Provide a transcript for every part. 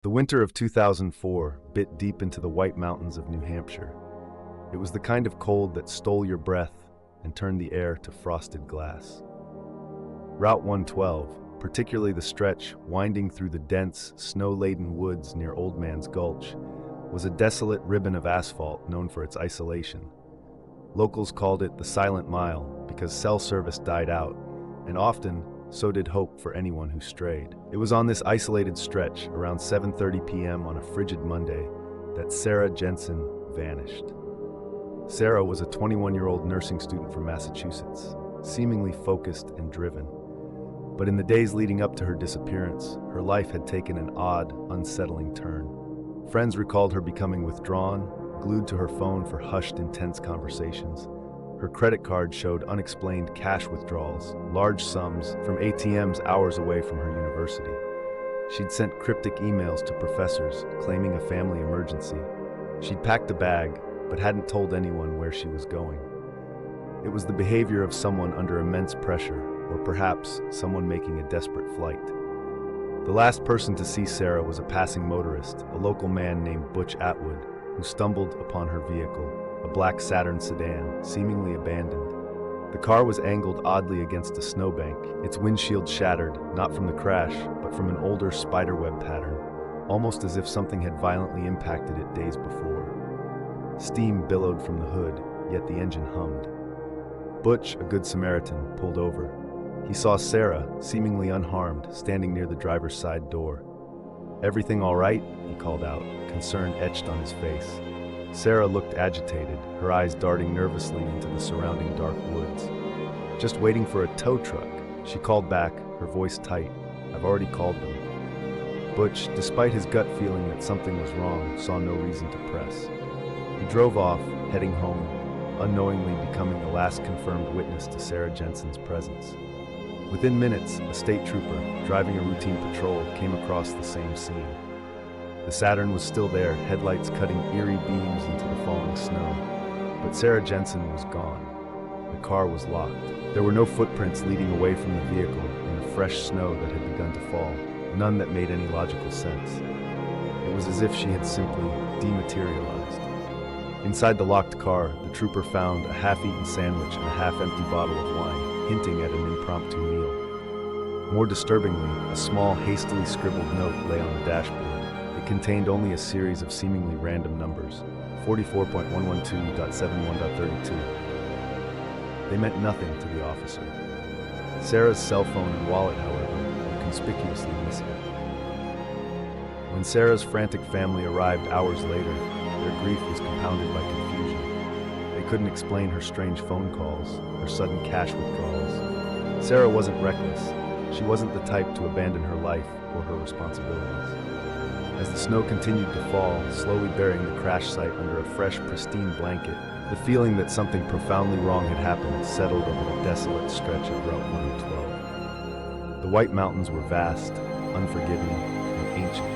The winter of 2004 bit deep into the White Mountains of New Hampshire. It was the kind of cold that stole your breath and turned the air to frosted glass. Route 112, particularly the stretch winding through the dense, snow-laden woods near Old Man's Gulch, was a desolate ribbon of asphalt known for its isolation. Locals called it the Silent Mile because cell service died out, and often so did hope for anyone who strayed. It was on this isolated stretch, around 7:30 p.m. on a frigid Monday, that Sarah Jenson vanished. Sarah was a 21-year-old nursing student from Massachusetts, seemingly focused and driven. But in the days leading up to her disappearance, her life had taken an odd, unsettling turn. Friends recalled her becoming withdrawn, glued to her phone for hushed, intense conversations. Her credit card showed unexplained cash withdrawals, large sums from ATMs hours away from her university. She'd sent cryptic emails to professors claiming a family emergency. She'd packed a bag, but hadn't told anyone where she was going. It was the behavior of someone under immense pressure, or perhaps someone making a desperate flight. The last person to see Sarah was a passing motorist, a local man named Butch Atwood, who stumbled upon her vehicle, a black Saturn sedan, seemingly abandoned. The car was angled oddly against a snowbank, its windshield shattered, not from the crash, but from an older spiderweb pattern, almost as if something had violently impacted it days before. Steam billowed from the hood, yet the engine hummed. Butch, a good Samaritan, pulled over. He saw Sarah, seemingly unharmed, standing near the driver's side door. "Everything all right?" he called out, concern etched on his face. Sarah looked agitated, her eyes darting nervously into the surrounding dark woods. "Just waiting for a tow truck," she called back, her voice tight. "I've already called them." Butch, despite his gut feeling that something was wrong, saw no reason to press. He drove off, heading home, unknowingly becoming the last confirmed witness to Sarah Jenson's presence. Within minutes, a state trooper, driving a routine patrol, came across the same scene. The Saturn was still there, headlights cutting eerie beams into the falling snow. But Sarah Jenson was gone. The car was locked. There were no footprints leading away from the vehicle in the fresh snow that had begun to fall, none that made any logical sense. It was as if she had simply dematerialized. Inside the locked car, the trooper found a half-eaten sandwich and a half-empty bottle of wine, hinting at an impromptu meal. More disturbingly, a small, hastily scribbled note lay on the dashboard. It contained only a series of seemingly random numbers, 44.112.71.32. They meant nothing to the officer. Sarah's cell phone and wallet, however, were conspicuously missing. When Sarah's frantic family arrived hours later, their grief was compounded by confusion. They couldn't explain her strange phone calls, her sudden cash withdrawals. Sarah wasn't reckless. She wasn't the type to abandon her life or her responsibilities. As the snow continued to fall, slowly burying the crash site under a fresh, pristine blanket, the feeling that something profoundly wrong had happened settled over the desolate stretch of Route 112. The White Mountains were vast, unforgiving, and ancient,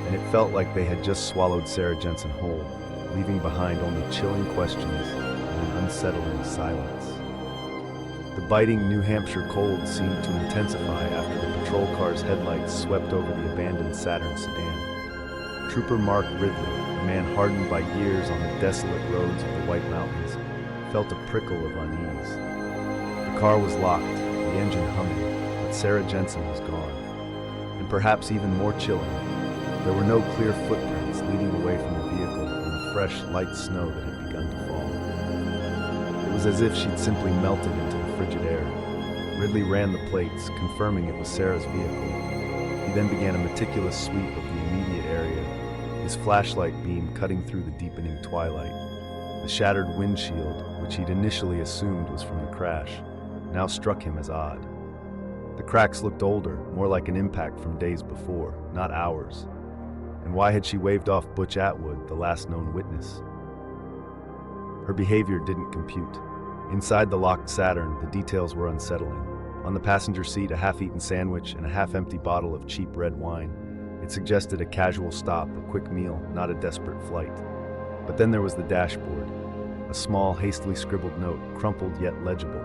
and it felt like they had just swallowed Sarah Jenson whole, leaving behind only chilling questions and an unsettling silence. The biting New Hampshire cold seemed to intensify after the patrol car's headlights swept over the abandoned Saturn sedan. Trooper Mark Ridley, a man hardened by years on the desolate roads of the White Mountains, felt a prickle of unease. The car was locked, the engine humming, but Sarah Jenson was gone. And perhaps even more chilling, there were no clear footprints leading away from the vehicle in the fresh, light snow that had begun to fall. It was as if she'd simply melted into the frigid air. Ridley ran the plates, confirming it was Sarah's vehicle. He then began a meticulous sweep of the immediate area, his flashlight beam cutting through the deepening twilight. The shattered windshield, which he'd initially assumed was from the crash, now struck him as odd. The cracks looked older, more like an impact from days before, not hours. And why had she waved off Butch Atwood, the last known witness? Her behavior didn't compute. Inside the locked Saturn, the details were unsettling. On the passenger seat, a half-eaten sandwich and a half-empty bottle of cheap red wine. It suggested a casual stop, a quick meal, not a desperate flight. But then there was the dashboard, a small, hastily scribbled note, crumpled yet legible.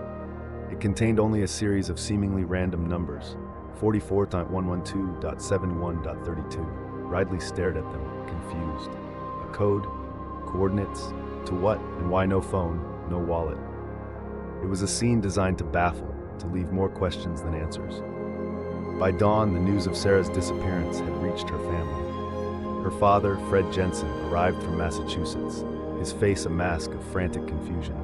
It contained only a series of seemingly random numbers, 44.112.71.32. Ridley stared at them, confused. A code? Coordinates? To what and why no phone, no wallet? It was a scene designed to baffle, to leave more questions than answers. By dawn, the news of Sarah's disappearance had reached her family. Her father, Fred Jenson, arrived from Massachusetts, his face a mask of frantic confusion.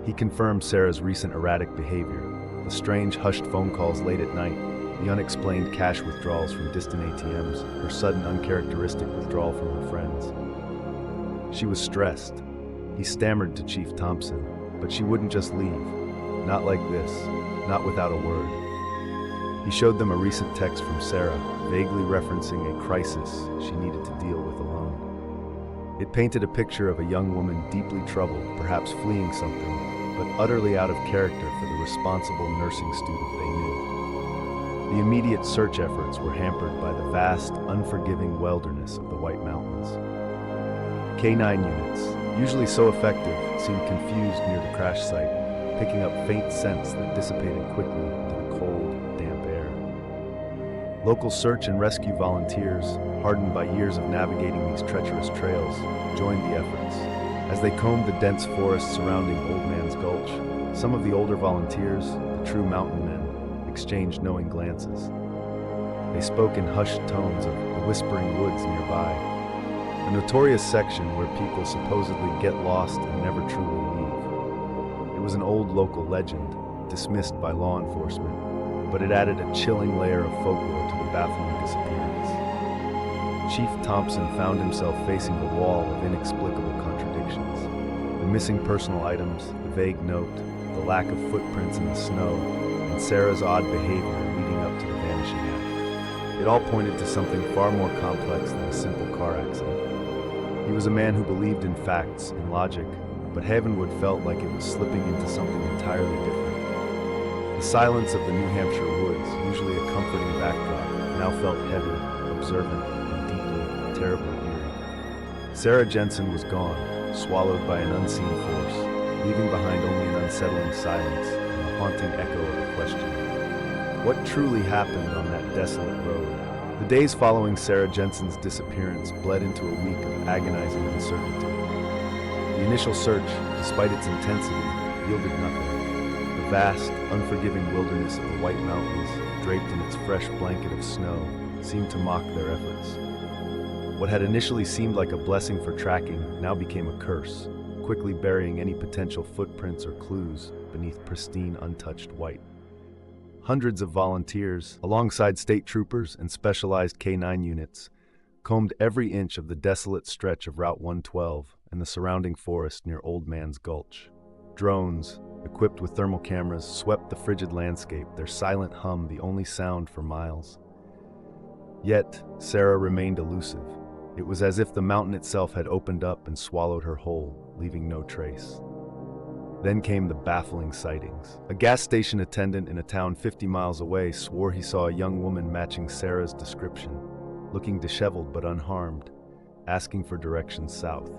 He confirmed Sarah's recent erratic behavior, the strange hushed phone calls late at night, the unexplained cash withdrawals from distant ATMs, her sudden uncharacteristic withdrawal from her friends. She was stressed. He stammered to Chief Thompson, but she wouldn't just leave. Not like this, not without a word. He showed them a recent text from Sarah, vaguely referencing a crisis she needed to deal with alone. It painted a picture of a young woman deeply troubled, perhaps fleeing something, but utterly out of character for the responsible nursing student they knew. The immediate search efforts were hampered by the vast, unforgiving wilderness of the White Mountains. K-9 units, usually so effective, seemed confused near the crash site, picking up faint scents that dissipated quickly into the cold, damp air. Local search and rescue volunteers, hardened by years of navigating these treacherous trails, joined the efforts. As they combed the dense forest surrounding Old Man's Gulch, some of the older volunteers, the true mountain men, exchanged knowing glances. They spoke in hushed tones of the whispering woods nearby, a notorious section where people supposedly get lost and never truly leave. It was an old local legend, dismissed by law enforcement, but it added a chilling layer of folklore to the baffling disappearance. Chief Thompson found himself facing a wall of inexplicable contradictions. The missing personal items, the vague note, the lack of footprints in the snow, and Sarah's odd behavior leading up to the vanishing act. It all pointed to something far more complex than a simple car accident. He was a man who believed in facts and logic, but Havenwood felt like it was slipping into something entirely different. The silence of the New Hampshire woods, usually a comforting backdrop, now felt heavy, observant, and deeply, terribly eerie. Sarah Jenson was gone, swallowed by an unseen force, leaving behind only an unsettling silence and a haunting echo of a question. What truly happened on that desolate road? The days following Sarah Jenson's disappearance bled into a week of agonizing uncertainty. The initial search, despite its intensity, yielded nothing. The vast, unforgiving wilderness of the White Mountains, draped in its fresh blanket of snow, seemed to mock their efforts. What had initially seemed like a blessing for tracking now became a curse, quickly burying any potential footprints or clues beneath pristine, untouched white. Hundreds of volunteers, alongside state troopers and specialized K-9 units, combed every inch of the desolate stretch of Route 112 and the surrounding forest near Old Man's Gulch. Drones, equipped with thermal cameras, swept the frigid landscape, their silent hum the only sound for miles. Yet, Sarah remained elusive. It was as if the mountain itself had opened up and swallowed her whole, leaving no trace. Then came the baffling sightings. A gas station attendant in a town 50 miles away swore he saw a young woman matching Sarah's description, looking disheveled but unharmed, asking for directions south.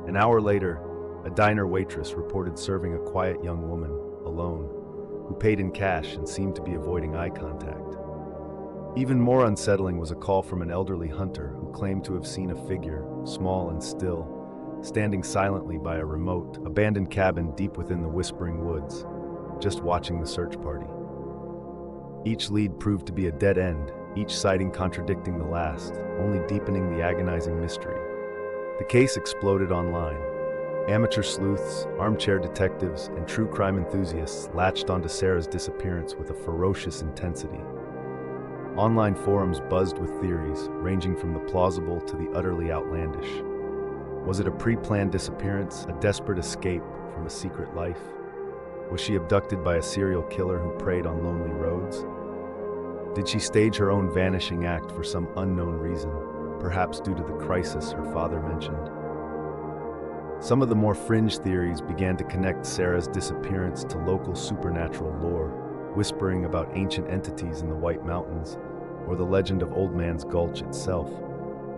An hour later, a diner waitress reported serving a quiet young woman, alone, who paid in cash and seemed to be avoiding eye contact. Even more unsettling was a call from an elderly hunter who claimed to have seen a figure, small and still, standing silently by a remote, abandoned cabin deep within the whispering woods, just watching the search party. Each lead proved to be a dead end, each sighting contradicting the last, only deepening the agonizing mystery. The case exploded online. Amateur sleuths, armchair detectives, and true crime enthusiasts latched onto Sarah's disappearance with a ferocious intensity. Online forums buzzed with theories, ranging from the plausible to the utterly outlandish. Was it a pre-planned disappearance, a desperate escape from a secret life? Was she abducted by a serial killer who preyed on lonely roads? Did she stage her own vanishing act for some unknown reason, perhaps due to the crisis her father mentioned? Some of the more fringe theories began to connect Sarah's disappearance to local supernatural lore, whispering about ancient entities in the White Mountains, or the legend of Old Man's Gulch itself,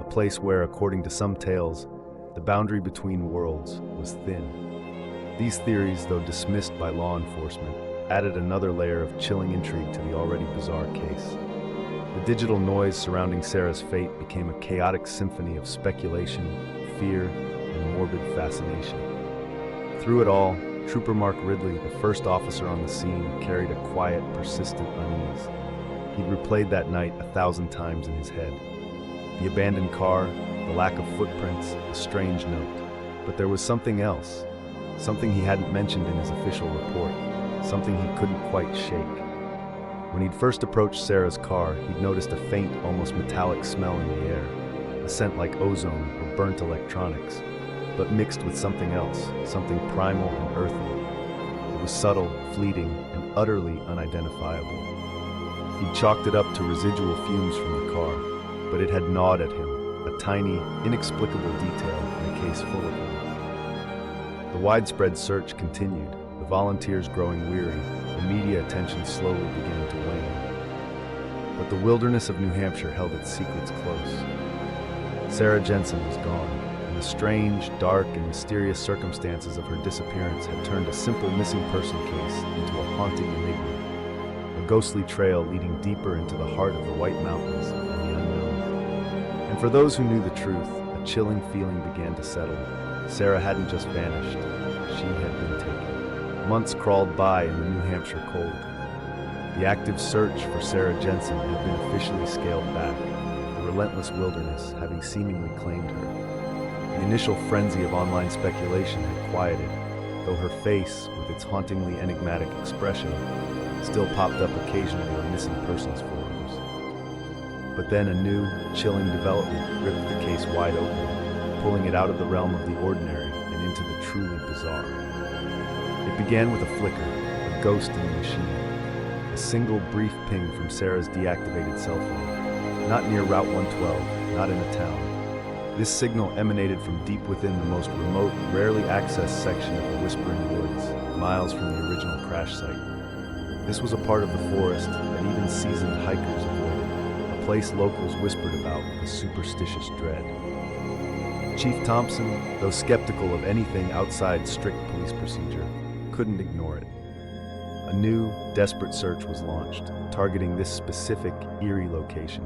a place where, according to some tales, the boundary between worlds was thin. These theories, though dismissed by law enforcement, added another layer of chilling intrigue to the already bizarre case. The digital noise surrounding Sarah's fate became a chaotic symphony of speculation, fear, and morbid fascination. Through it all, Trooper Mark Ridley, the first officer on the scene, carried a quiet, persistent unease. He'd replayed that night 1,000 times in his head. The abandoned car, the lack of footprints, the strange note. But there was something else, something he hadn't mentioned in his official report, something he couldn't quite shake. When he'd first approached Sarah's car, he'd noticed a faint, almost metallic smell in the air, a scent like ozone or burnt electronics, but mixed with something else, something primal and earthy. It was subtle, fleeting, and utterly unidentifiable. He'd chalked it up to residual fumes from the car, but it had gnawed at him, a tiny, inexplicable detail in a case full of them. The widespread search continued, the volunteers growing weary, the media attention slowly began to wane. But the wilderness of New Hampshire held its secrets close. Sarah Jenson was gone, and the strange, dark, and mysterious circumstances of her disappearance had turned a simple missing person case into a haunting enigma, a ghostly trail leading deeper into the heart of the White Mountains and the unknown. And for those who knew the truth, a chilling feeling began to settle. Sarah hadn't just vanished, she had been taken. Months crawled by in the New Hampshire cold. The active search for Sarah Jenson had been officially scaled back, the relentless wilderness having seemingly claimed her. The initial frenzy of online speculation had quieted, though her face, with its hauntingly enigmatic expression, still popped up occasionally on missing persons forums. But then a new, chilling development ripped the case wide open, pulling it out of the realm of the ordinary and into the truly bizarre. It began with a flicker, a ghost in the machine, a single brief ping from Sarah's deactivated cell phone, not near Route 112, not in a town. This signal emanated from deep within the most remote, rarely accessed section of the Whispering Woods, miles from the original crash site. This was a part of the forest that even seasoned hikers avoided, a place locals whispered about with a superstitious dread. Chief Thompson, though skeptical of anything outside strict police procedure, couldn't ignore it. A new, desperate search was launched, targeting this specific, eerie location.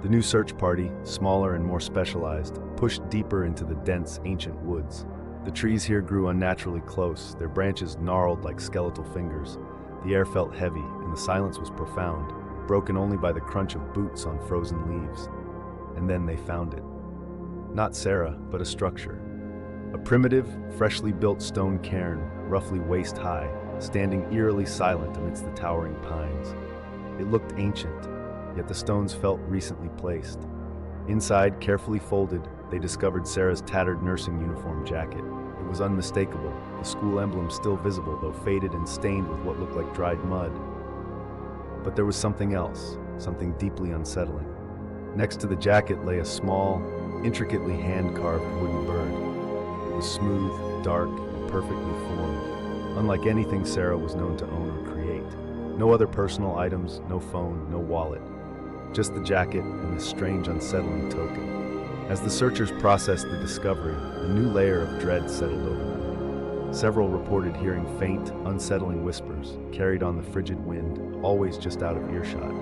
The new search party, smaller and more specialized, pushed deeper into the dense, ancient woods. The trees here grew unnaturally close, their branches gnarled like skeletal fingers. The air felt heavy, and the silence was profound, broken only by the crunch of boots on frozen leaves. And then they found it. Not Sarah, but a structure. A primitive, freshly built stone cairn, roughly waist-high, standing eerily silent amidst the towering pines. It looked ancient, yet the stones felt recently placed. Inside, carefully folded, they discovered Sarah's tattered nursing uniform jacket. It was unmistakable, the school emblem still visible, though faded and stained with what looked like dried mud. But there was something else, something deeply unsettling. Next to the jacket lay a small, intricately hand-carved wooden bird. It was smooth, dark, and perfectly formed, unlike anything Sarah was known to own or create. No other personal items, no phone, no wallet. Just the jacket and this strange, unsettling token. As the searchers processed the discovery, a new layer of dread settled over them. Several reported hearing faint, unsettling whispers, carried on the frigid wind, always just out of earshot.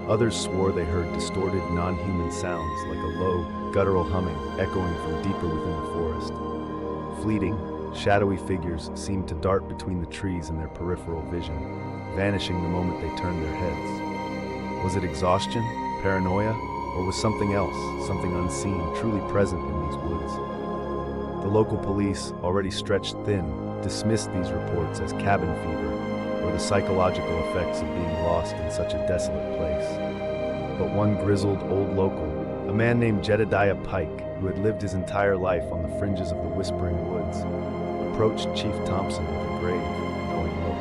Others swore they heard distorted, non-human sounds like a low, guttural humming echoing from deeper within the forest. Fleeting, shadowy figures seemed to dart between the trees in their peripheral vision, vanishing the moment they turned their heads. Was it exhaustion, paranoia, or was something else, something unseen, truly present in these woods? The local police, already stretched thin, dismissed these reports as cabin fever or the psychological effects of being lost in such a desolate place. But one grizzled old local, a man named Jedediah Pike, who had lived his entire life on the fringes of the Whispering Woods, approached Chief Thompson with a grave, knowing look.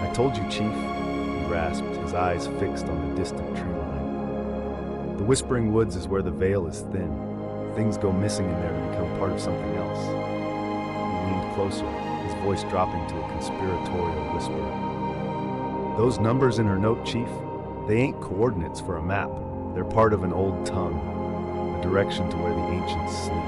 "I told you, Chief," he rasped, his eyes fixed on the distant tree line. "The Whispering Woods is where the veil is thin. Things go missing in there to become part of something else." He leaned closer, his voice dropping to a conspiratorial whisper. "Those numbers in her note, Chief, they ain't coordinates for a map. They're part of an old tongue, a direction to where the ancients sleep."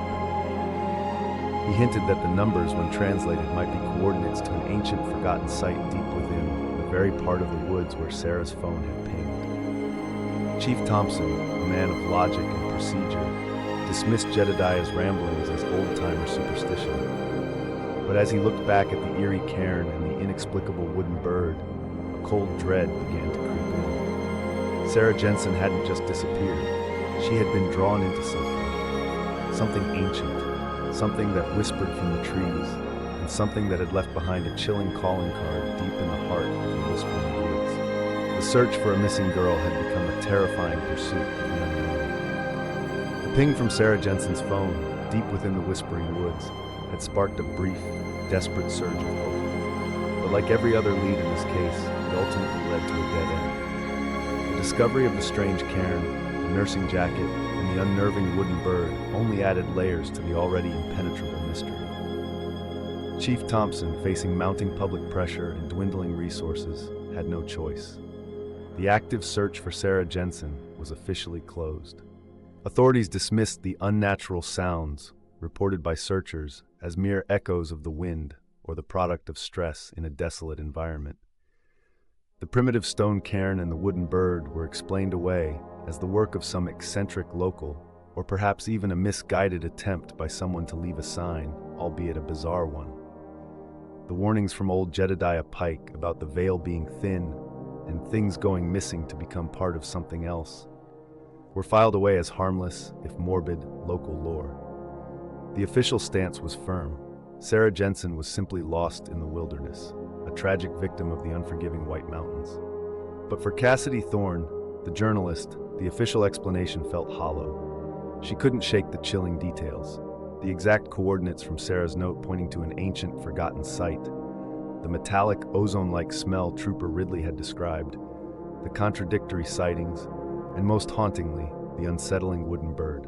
He hinted that the numbers, when translated, might be coordinates to an ancient, forgotten site deep within the very part of the woods where Sarah's phone had pinged. Chief Thompson, a man of logic and procedure, dismissed Jedediah's ramblings as old-timer superstition. But as he looked back at the eerie cairn and the inexplicable wooden bird, a cold dread began to creep in. Sarah Jenson hadn't just disappeared. She had been drawn into something ancient, something that whispered from the trees, and something that had left behind a chilling calling card deep in the heart of the whispering woods. The search for a missing girl had become a terrifying pursuit of the unknown. The ping from Sarah Jenson's phone, deep within the whispering woods, had sparked a brief, desperate surge of hope. But like every other lead in this case, it ultimately led to a dead end. The discovery of the strange cairn, the nursing jacket, and the unnerving wooden bird only added layers to the already impenetrable mystery. Chief Thompson, facing mounting public pressure and dwindling resources, had no choice. The active search for Sarah Jenson was officially closed. Authorities dismissed the unnatural sounds reported by searchers as mere echoes of the wind or the product of stress in a desolate environment. The primitive stone cairn and the wooden bird were explained away as the work of some eccentric local, or perhaps even a misguided attempt by someone to leave a sign, albeit a bizarre one. The warnings from old Jedediah Pike about the veil being thin and things going missing to become part of something else were filed away as harmless, if morbid, local lore. The official stance was firm. Sarah Jenson was simply lost in the wilderness, a tragic victim of the unforgiving White Mountains. But for Cassidy Thorne, the journalist, the official explanation felt hollow. She couldn't shake the chilling details. The exact coordinates from Sarah's note pointing to an ancient, forgotten site, the metallic, ozone-like smell Trooper Ridley had described, the contradictory sightings, and most hauntingly, the unsettling wooden bird.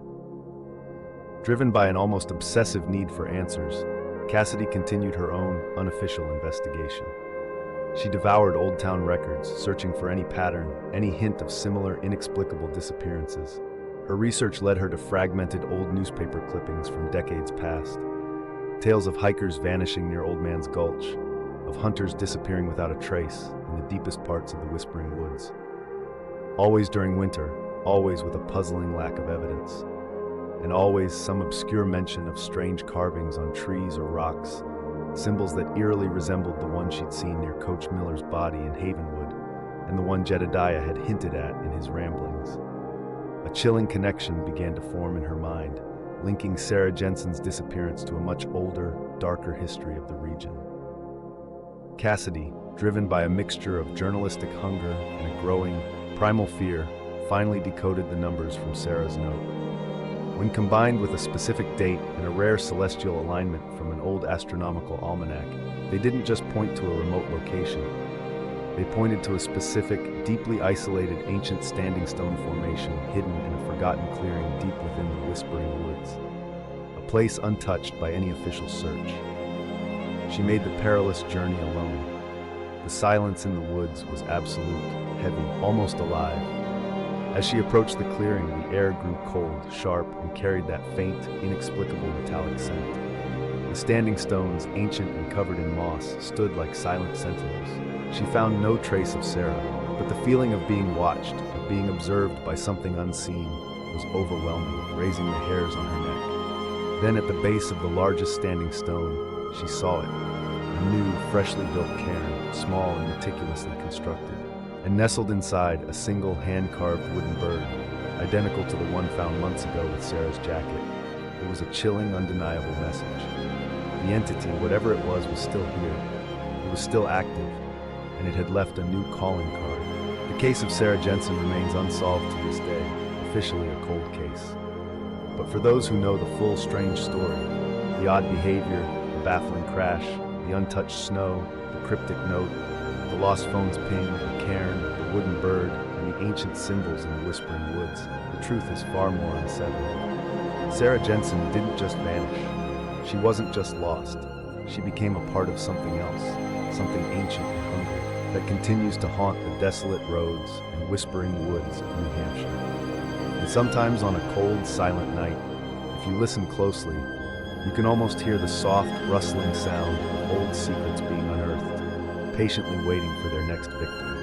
Driven by an almost obsessive need for answers, Cassidy continued her own unofficial investigation. She devoured Old Town records, searching for any pattern, any hint of similar inexplicable disappearances. Her research led her to fragmented old newspaper clippings from decades past, tales of hikers vanishing near Old Man's Gulch, of hunters disappearing without a trace in the deepest parts of the Whispering Woods. Always during winter, always with a puzzling lack of evidence, and always some obscure mention of strange carvings on trees or rocks, symbols that eerily resembled the one she'd seen near Coach Miller's body in Havenwood, and the one Jedediah had hinted at in his ramblings. A chilling connection began to form in her mind, linking Sarah Jenson's disappearance to a much older, darker history of the region. Cassidy, driven by a mixture of journalistic hunger and a growing, primal fear, finally decoded the numbers from Sarah's note. When combined with a specific date and a rare celestial alignment from an old astronomical almanac, they didn't just point to a remote location. They pointed to a specific, deeply isolated ancient standing stone formation hidden in a forgotten clearing deep within the Whispering Woods, a place untouched by any official search. She made the perilous journey alone. The silence in the woods was absolute, heavy, almost alive. As she approached the clearing, the air grew cold, sharp, and carried that faint, inexplicable metallic scent. The standing stones, ancient and covered in moss, stood like silent sentinels. She found no trace of Sarah, but the feeling of being watched, of being observed by something unseen, was overwhelming, raising the hairs on her neck. Then at the base of the largest standing stone, she saw it, a new, freshly built cairn, small and meticulously constructed. And nestled inside, a single hand-carved wooden bird, identical to the one found months ago with Sarah's jacket. It was a chilling, undeniable message. The entity, whatever it was still here. It was still active, and it had left a new calling card. The case of Sarah Jenson remains unsolved to this day, officially a cold case. But for those who know the full strange story, the odd behavior, the baffling crash, the untouched snow, the cryptic note, the lost phone's ping, the cairn, the wooden bird, and the ancient symbols in the Whispering Woods, the truth is far more unsettling. Sarah Jenson didn't just vanish. She wasn't just lost. She became a part of something else, something ancient and hungry, that continues to haunt the desolate roads and whispering woods of New Hampshire. And sometimes on a cold, silent night, if you listen closely, you can almost hear the soft, rustling sound of old secrets being unearthed, patiently waiting for their next victim.